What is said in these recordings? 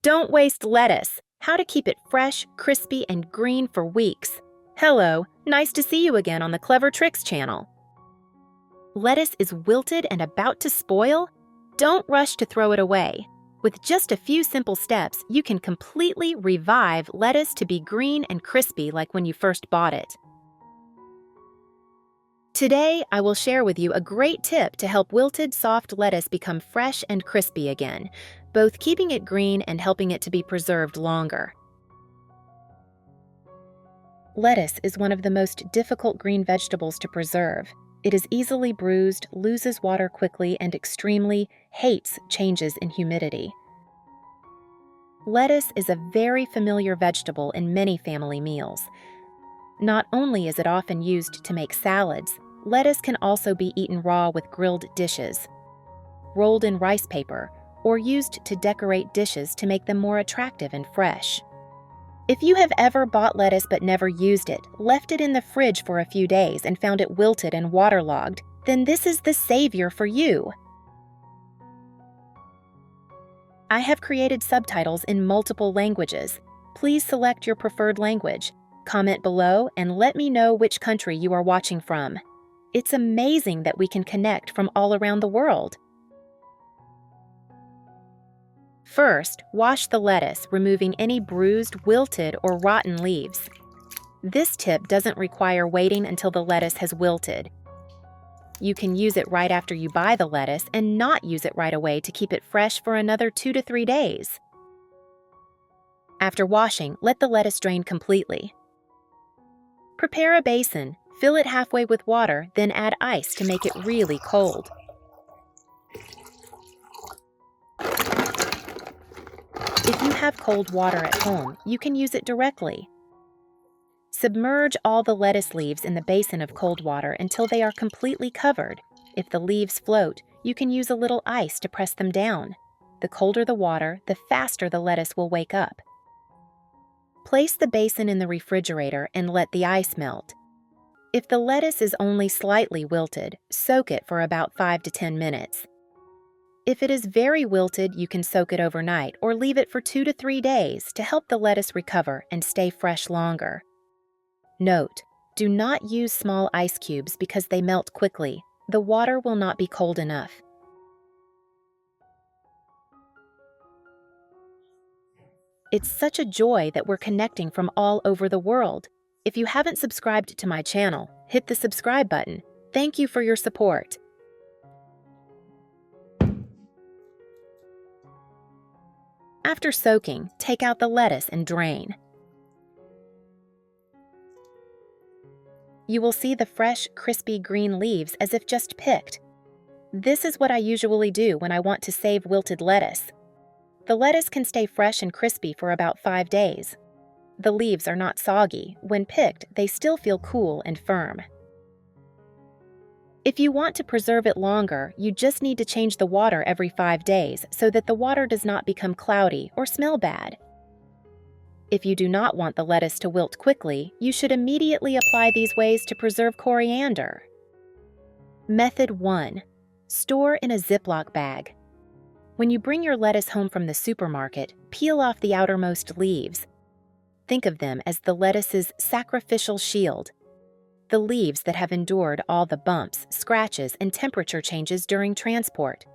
Don't waste lettuce. How to keep it fresh, crispy, and green for weeks. Hello, nice to see you again on the Clever Tricks channel. Lettuce is wilted and about to spoil? Don't rush to throw it away. With just a few simple steps, you can completely revive lettuce to be green and crispy like when you first bought it. Today, I will share with you a great tip to help wilted soft lettuce become fresh and crispy again, both keeping it green and helping it to be preserved longer. Lettuce is one of the most difficult green vegetables to preserve. It is easily bruised, loses water quickly, and extremely hates changes in humidity. Lettuce is a very familiar vegetable in many family meals. Not only is it often used to make salads, lettuce can also be eaten raw with grilled dishes, rolled in rice paper, or used to decorate dishes to make them more attractive and fresh. If you have ever bought lettuce but never used it, left it in the fridge for a few days and found it wilted and waterlogged, then this is the savior for you. I have created subtitles in multiple languages. Please select your preferred language. Comment below and let me know which country you are watching from. It's amazing that we can connect from all around the world. First, wash the lettuce, removing any bruised, wilted, or rotten leaves. This tip doesn't require waiting until the lettuce has wilted. You can use it right after you buy the lettuce and not use it right away to keep it fresh for another 2 to 3 days. After washing, let the lettuce drain completely. Prepare a basin, fill it halfway with water, then add ice to make it really cold. If you have cold water at home, you can use it directly. Submerge all the lettuce leaves in the basin of cold water until they are completely covered. If the leaves float, you can use a little ice to press them down. The colder the water, the faster the lettuce will wake up. Place the basin in the refrigerator and let the ice melt. If the lettuce is only slightly wilted, soak it for about 5 to 10 minutes. If it is very wilted, you can soak it overnight or leave it for 2 to 3 days to help the lettuce recover and stay fresh longer. Note: do not use small ice cubes because they melt quickly. The water will not be cold enough. It's such a joy that we're connecting from all over the world. If you haven't subscribed to my channel, hit the subscribe button. Thank you for your support. After soaking, take out the lettuce and drain. You will see the fresh, crispy green leaves as if just picked. This is what I usually do when I want to save wilted lettuce. The lettuce can stay fresh and crispy for about 5 days. The leaves are not soggy. When picked, they still feel cool and firm. If you want to preserve it longer, you just need to change the water every 5 days so that the water does not become cloudy or smell bad. If you do not want the lettuce to wilt quickly, you should immediately apply these ways to preserve coriander. Method 1. Store in a Ziploc bag. When you bring your lettuce home from the supermarket, peel off the outermost leaves. Think of them as the lettuce's sacrificial shield. The leaves that have endured all the bumps, scratches, and temperature changes during transport.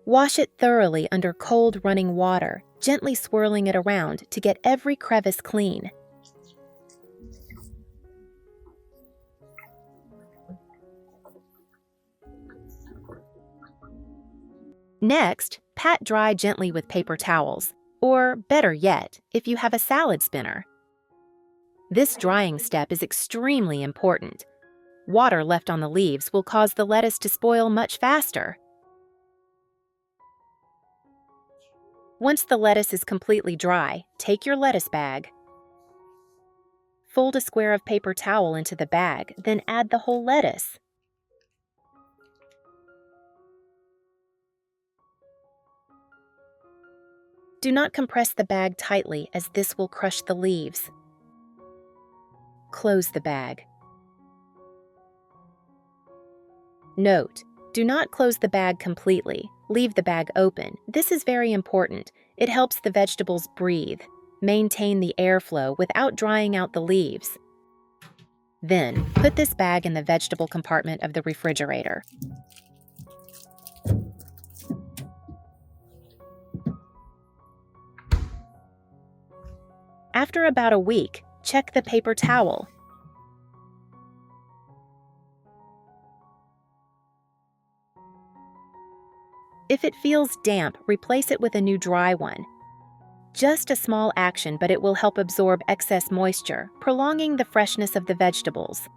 Wash it thoroughly under cold running water, gently swirling it around to get every crevice clean. Next, pat dry gently with paper towels. Or, better yet, if you have a salad spinner. This drying step is extremely important. Water left on the leaves will cause the lettuce to spoil much faster. Once the lettuce is completely dry, take your lettuce bag. Fold a square of paper towel into the bag, then add the whole lettuce. Do not compress the bag tightly as this will crush the leaves. Close the bag. Note: Do not close the bag completely. Leave the bag open. This is very important. It helps the vegetables breathe. Maintain the airflow without drying out the leaves. Then, put this bag in the vegetable compartment of the refrigerator. After about a week, check the paper towel. If it feels damp, replace it with a new dry one. Just a small action, but it will help absorb excess moisture, prolonging the freshness of the vegetables.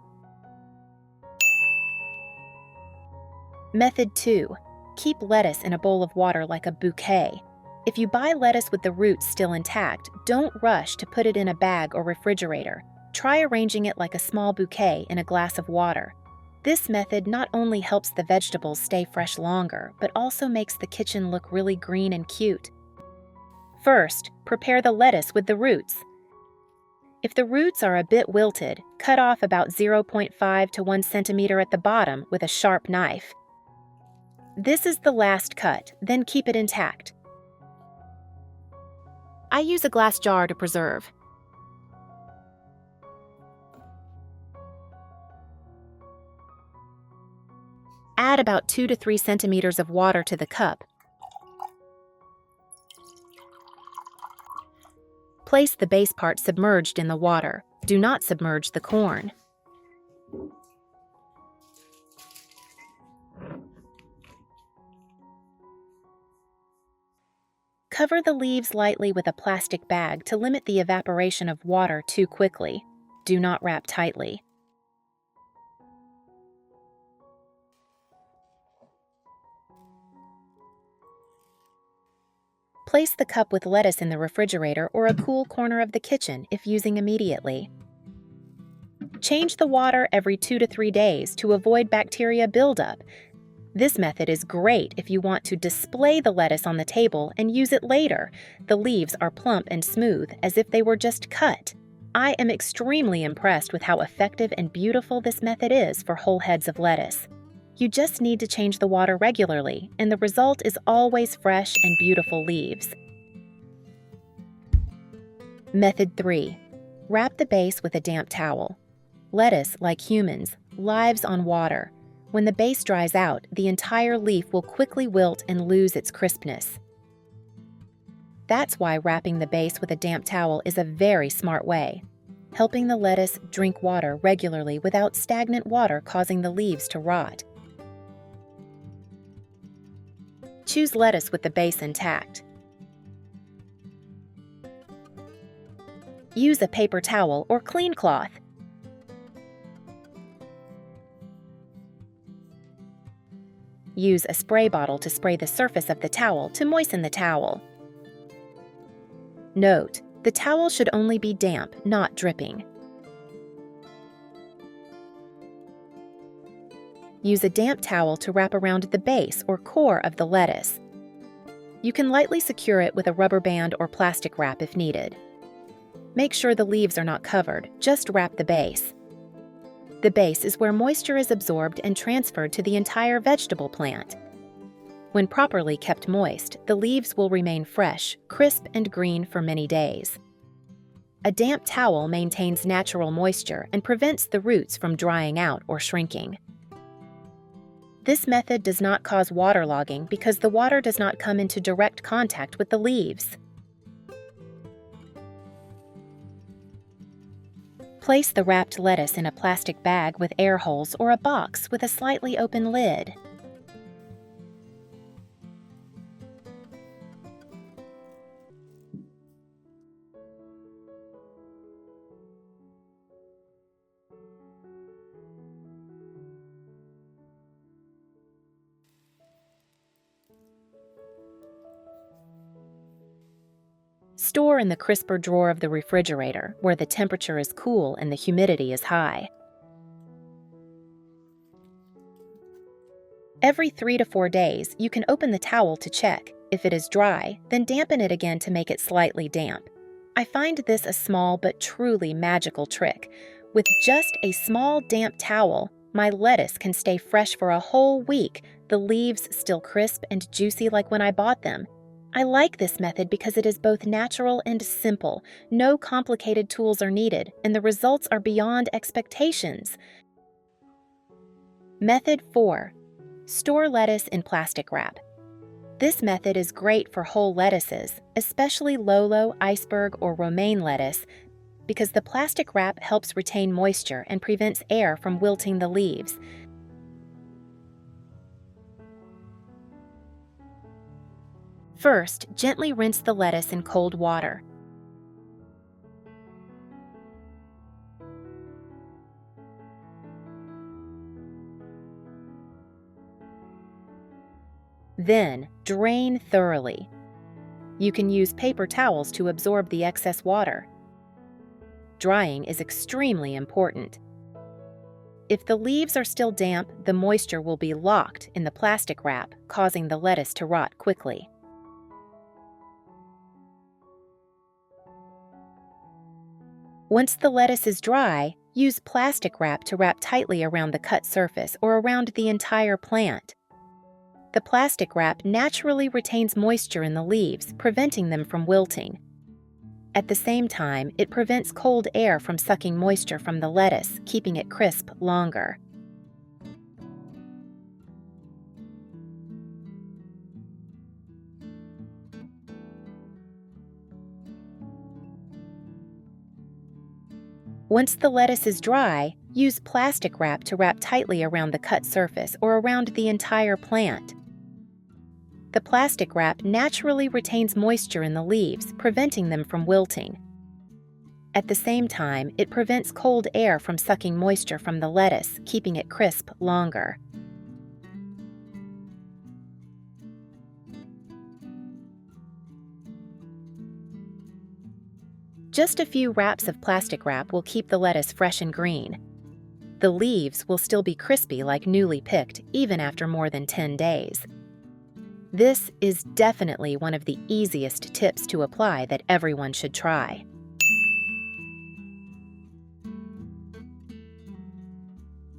Method 2. Keep lettuce in a bowl of water like a bouquet. If you buy lettuce with the roots still intact, don't rush to put it in a bag or refrigerator. Try arranging it like a small bouquet in a glass of water. This method not only helps the vegetables stay fresh longer, but also makes the kitchen look really green and cute. First, prepare the lettuce with the roots. If the roots are a bit wilted, cut off about 0.5 to 1 centimeter at the bottom with a sharp knife. This is the last cut, then keep it intact. I use a glass jar to preserve. Add about 2 to 3 centimeters of water to the cup. Place the base part submerged in the water. Do not submerge the corn. Cover the leaves lightly with a plastic bag to limit the evaporation of water too quickly. Do not wrap tightly. Place the cup with lettuce in the refrigerator or a cool corner of the kitchen if using immediately. Change the water every 2 to 3 days to avoid bacteria buildup. This method is great if you want to display the lettuce on the table and use it later. The leaves are plump and smooth, as if they were just cut. I am extremely impressed with how effective and beautiful this method is for whole heads of lettuce. You just need to change the water regularly, and the result is always fresh and beautiful leaves. Method 3. Wrap the base with a damp towel. Lettuce, like humans, lives on water. When the base dries out, the entire leaf will quickly wilt and lose its crispness. That's why wrapping the base with a damp towel is a very smart way, helping the lettuce drink water regularly without stagnant water causing the leaves to rot. Choose lettuce with the base intact. Use a paper towel or clean cloth. Use a spray bottle to spray the surface of the towel to moisten the towel. Note: the towel should only be damp, not dripping. Use a damp towel to wrap around the base or core of the lettuce. You can lightly secure it with a rubber band or plastic wrap if needed. Make sure the leaves are not covered, just wrap the base. The base is where moisture is absorbed and transferred to the entire vegetable plant. When properly kept moist, the leaves will remain fresh, crisp, and green for many days. A damp towel maintains natural moisture and prevents the roots from drying out or shrinking. This method does not cause waterlogging because the water does not come into direct contact with the leaves. Place the wrapped lettuce in a plastic bag with air holes or a box with a slightly open lid. Store in the crisper drawer of the refrigerator, where the temperature is cool and the humidity is high. Every 3 to 4 days, you can open the towel to check. If it is dry, then dampen it again to make it slightly damp. I find this a small but truly magical trick. With just a small damp towel, my lettuce can stay fresh for a whole week. The the leaves still crisp and juicy like when I bought them. I like this method because it is both natural and simple. No complicated tools are needed, and the results are beyond expectations. Method 4. Store lettuce in plastic wrap. This method is great for whole lettuces, especially Lolo, iceberg, or romaine lettuce, because the plastic wrap helps retain moisture and prevents air from wilting the leaves. First, gently rinse the lettuce in cold water. Then, drain thoroughly. You can use paper towels to absorb the excess water. Drying is extremely important. If the leaves are still damp, the moisture will be locked in the plastic wrap, causing the lettuce to rot quickly. Once the lettuce is dry, use plastic wrap to wrap tightly around the cut surface or around the entire plant. The plastic wrap naturally retains moisture in the leaves, preventing them from wilting. At the same time, it prevents cold air from sucking moisture from the lettuce, keeping it crisp longer. Once the lettuce is dry, use plastic wrap to wrap tightly around the cut surface or around the entire plant. The plastic wrap naturally retains moisture in the leaves, preventing them from wilting. At the same time, it prevents cold air from sucking moisture from the lettuce, keeping it crisp longer. Just a few wraps of plastic wrap will keep the lettuce fresh and green. The leaves will still be crispy like newly picked, even after more than 10 days. This is definitely one of the easiest tips to apply that everyone should try.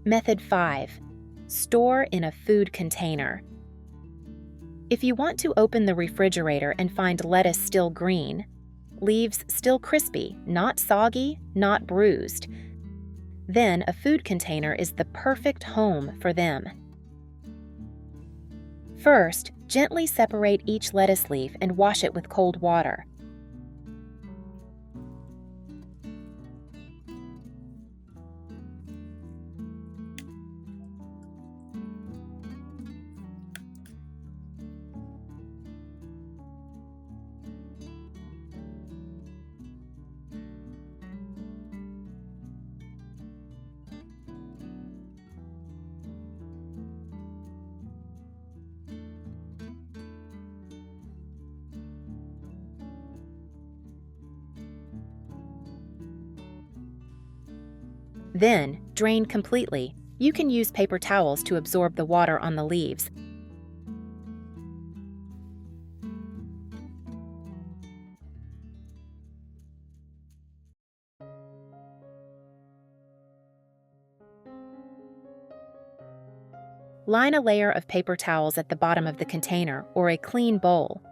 Method 5. Store in a food container. If you want to open the refrigerator and find lettuce still green, leaves still crispy, not soggy, not bruised, then a food container is the perfect home for them. First, gently separate each lettuce leaf and wash it with cold water. Then, drain completely. You can use paper towels to absorb the water on the leaves. Line a layer of paper towels at the bottom of the container or a clean bowl.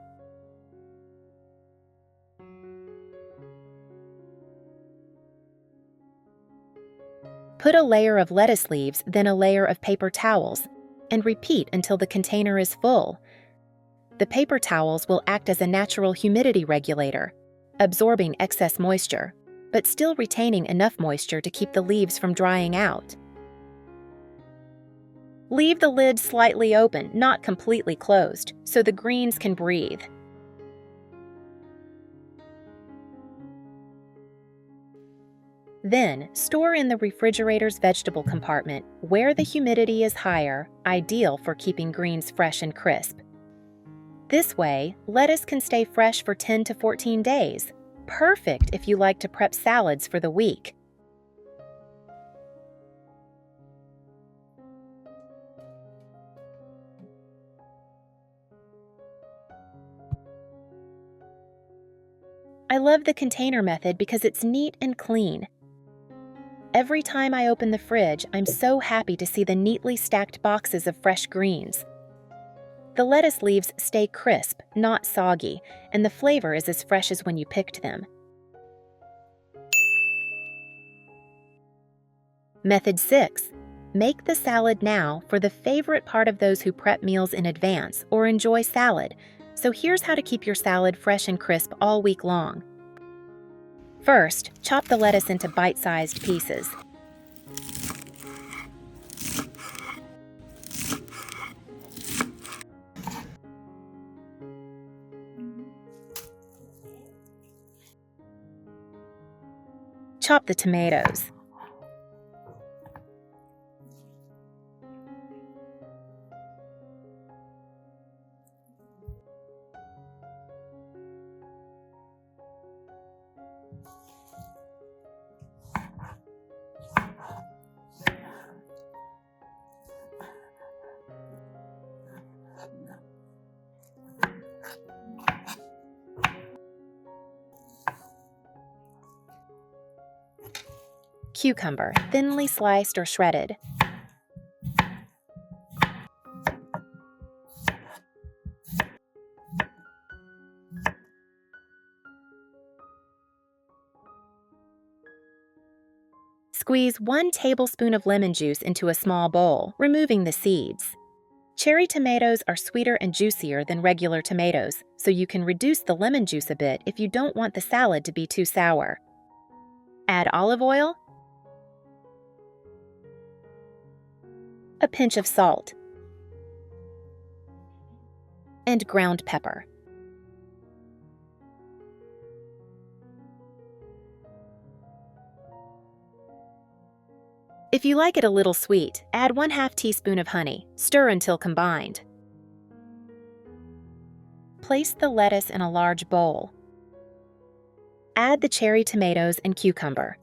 Put a layer of lettuce leaves, then a layer of paper towels, and repeat until the container is full. The paper towels will act as a natural humidity regulator, absorbing excess moisture, but still retaining enough moisture to keep the leaves from drying out. Leave the lid slightly open, not completely closed, so the greens can breathe. Then, store in the refrigerator's vegetable compartment, where the humidity is higher, ideal for keeping greens fresh and crisp. This way, lettuce can stay fresh for 10 to 14 days. Perfect if you like to prep salads for the week. I love the container method because it's neat and clean. Every time I open the fridge, I'm so happy to see the neatly stacked boxes of fresh greens. The lettuce leaves stay crisp, not soggy, and the flavor is as fresh as when you picked them. Method 6. Make the salad now for the favorite part of those who prep meals in advance or enjoy salad. So here's how to keep your salad fresh and crisp all week long. First, chop the lettuce into bite-sized pieces. Chop the tomatoes. Cucumber, thinly sliced or shredded. Squeeze 1 tablespoon of lemon juice into a small bowl, removing the seeds. Cherry tomatoes are sweeter and juicier than regular tomatoes, so you can reduce the lemon juice a bit if you don't want the salad to be too sour. Add olive oil, a pinch of salt, and ground pepper. If you like it a little sweet, add 1/2 teaspoon of honey. Stir until combined. Place the lettuce in a large bowl. Add the cherry tomatoes and cucumber.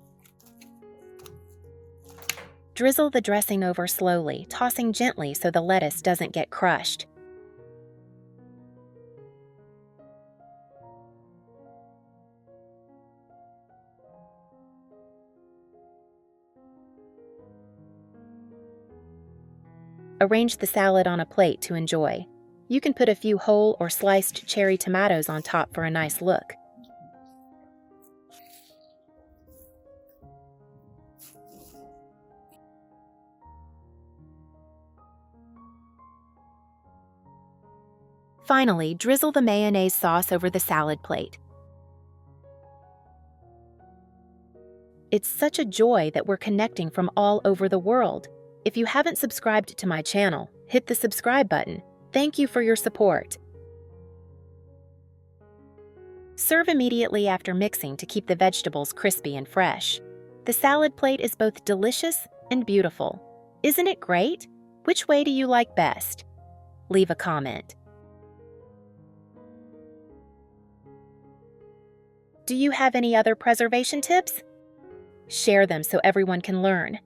Drizzle the dressing over slowly, tossing gently so the lettuce doesn't get crushed. Arrange the salad on a plate to enjoy. You can put a few whole or sliced cherry tomatoes on top for a nice look. Finally, drizzle the mayonnaise sauce over the salad plate. It's such a joy that we're connecting from all over the world. If you haven't subscribed to my channel, hit the subscribe button. Thank you for your support. Serve immediately after mixing to keep the vegetables crispy and fresh. The salad plate is both delicious and beautiful. Isn't it great? Which way do you like best? Leave a comment. Do you have any other preservation tips? Share them so everyone can learn.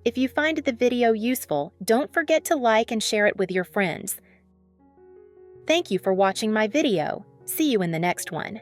If you find the video useful, don't forget to like and share it with your friends. Thank you for watching my video. See you in the next one.